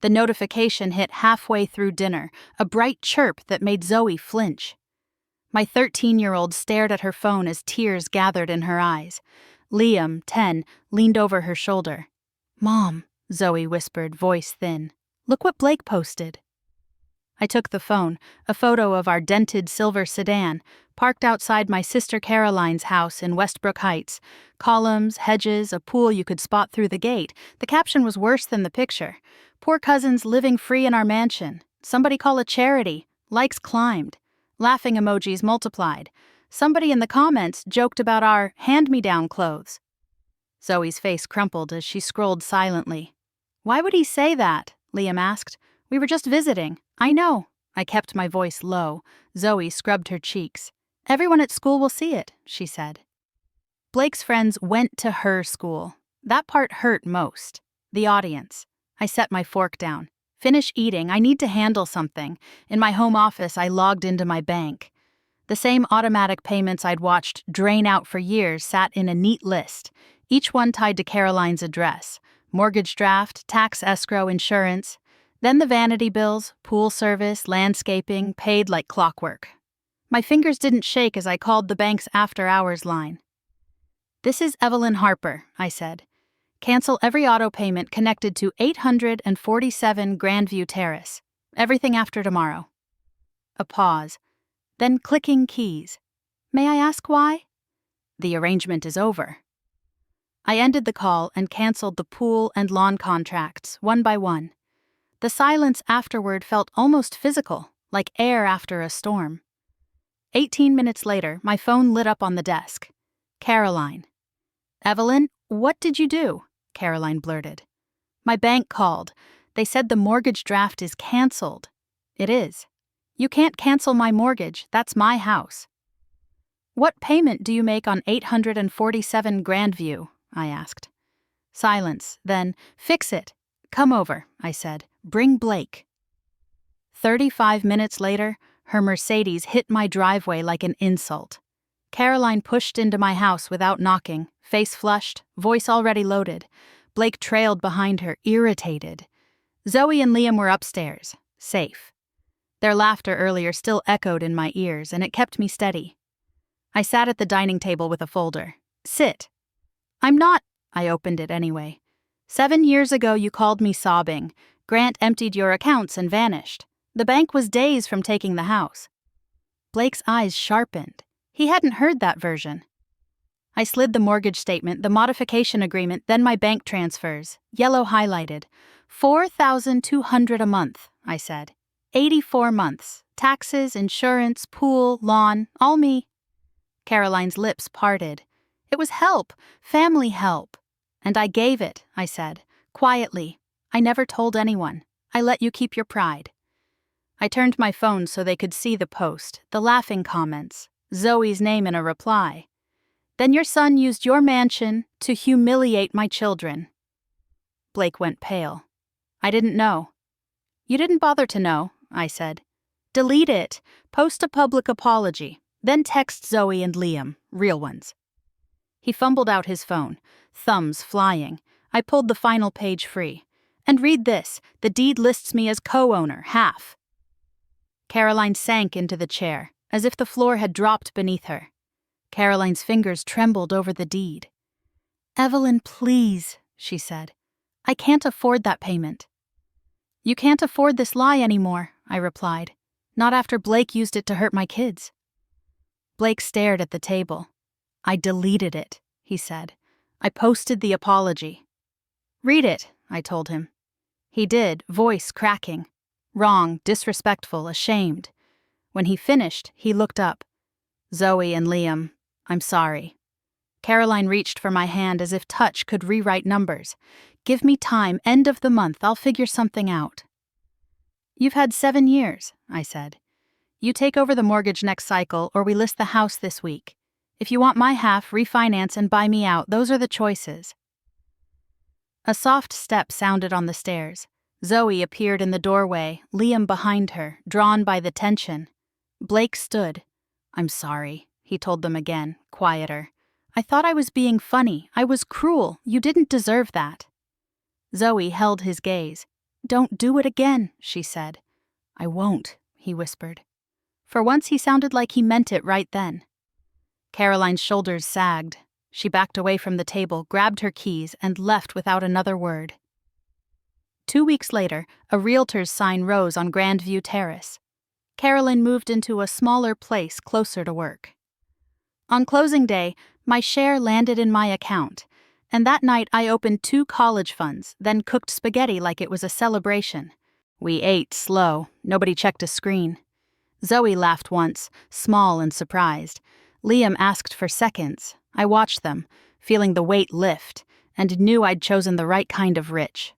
The notification hit halfway through dinner, a bright chirp that made Zoe flinch. My 13-year-old stared at her phone as tears gathered in her eyes. Liam, 10, leaned over her shoulder. "Mom," Zoe whispered, voice thin. "Look what Blake posted." I took the phone, a photo of our dented silver sedan, parked outside my sister Caroline's house in Westbrook Heights. Columns, hedges, a pool you could spot through the gate. The caption was worse than the picture. "Poor cousins living free in our mansion. Somebody call a charity." Likes climbed. Laughing emojis multiplied. Somebody in the comments joked about our hand-me-down clothes. Zoe's face crumpled as she scrolled silently. "Why would he say that?" Liam asked. "We were just visiting." "I know." I kept my voice low. Zoe scrubbed her cheeks. "Everyone at school will see it," she said. Blake's friends went to her school. That part hurt most. The audience. I set my fork down. "Finish eating, I need to handle something." In my home office, I logged into my bank. The same automatic payments I'd watched drain out for years sat in a neat list, each one tied to Caroline's address. Mortgage draft, tax escrow, insurance. Then the vanity bills, pool service, landscaping, paid like clockwork. My fingers didn't shake as I called the bank's after-hours line. "This is Evelyn Harper," I said. "Cancel every auto payment connected to 847 Grandview Terrace. Everything after tomorrow." A pause. Then clicking keys. "May I ask why?" "The arrangement is over." I ended the call and canceled the pool and lawn contracts, one by one. The silence afterward felt almost physical, like air after a storm. 18 minutes later, my phone lit up on the desk. Caroline. "Evelyn, what did you do?" Caroline blurted. "My bank called. They said the mortgage draft is canceled." "It is." "You can't cancel my mortgage. That's my house." "What payment do you make on 847 Grandview?" I asked. Silence, then, "Fix it." "Come over," I said. "Bring Blake." 35 minutes later, her Mercedes hit my driveway like an insult. Caroline pushed into my house without knocking, face flushed, voice already loaded. Blake trailed behind her, irritated. Zoe and Liam were upstairs, safe. Their laughter earlier still echoed in my ears, and it kept me steady. I sat at the dining table with a folder. "Sit." "I'm not." I opened it anyway. "7 years ago you called me sobbing. Grant emptied your accounts and vanished. The bank was days from taking the house." Blake's eyes sharpened. He hadn't heard that version. I slid the mortgage statement, the modification agreement, then my bank transfers, yellow highlighted. $4,200 a month, I said. 84 months. Taxes, insurance, pool, lawn, all me. Caroline's lips parted. "It was help, family help." "And I gave it," I said, quietly. "I never told anyone. I let you keep your pride." I turned my phone so they could see the post, the laughing comments, Zoe's name in a reply. "Then your son used your mansion to humiliate my children." Blake went pale. "I didn't know." "You didn't bother to know," I said. "Delete it, post a public apology, then text Zoe and Liam, real ones." He fumbled out his phone, thumbs flying. I pulled the final page free. "And read this, the deed lists me as co-owner, half." Caroline sank into the chair, as if the floor had dropped beneath her. Caroline's fingers trembled over the deed. "Evelyn, please," she said. "I can't afford that payment." "You can't afford this lie anymore," I replied. "Not after Blake used it to hurt my kids." Blake stared at the table. "I deleted it," he said. "I posted the apology." "Read it," I told him. He did, voice cracking. Wrong, disrespectful, ashamed. When he finished, he looked up. "Zoe and Liam, I'm sorry." Caroline reached for my hand as if touch could rewrite numbers. "Give me time, end of the month, I'll figure something out." "You've had 7 years," I said. "You take over the mortgage next cycle, or we list the house this week. If you want my half, refinance and buy me out, those are the choices." A soft step sounded on the stairs. Zoe appeared in the doorway, Liam behind her, drawn by the tension. Blake stood. "I'm sorry," he told them again, quieter. "I thought I was being funny. I was cruel. You didn't deserve that." Zoe held his gaze. "Don't do it again," she said. "I won't," he whispered. For once he sounded like he meant it right then. Caroline's shoulders sagged. She backed away from the table, grabbed her keys, and left without another word. 2 weeks later, a realtor's sign rose on Grandview Terrace. Caroline moved into a smaller place closer to work. On closing day, my share landed in my account, and that night I opened 2 college funds, then cooked spaghetti like it was a celebration. We ate slow, nobody checked a screen. Zoe laughed once, small and surprised. Liam asked for seconds. I watched them, feeling the weight lift, and knew I'd chosen the right kind of rich.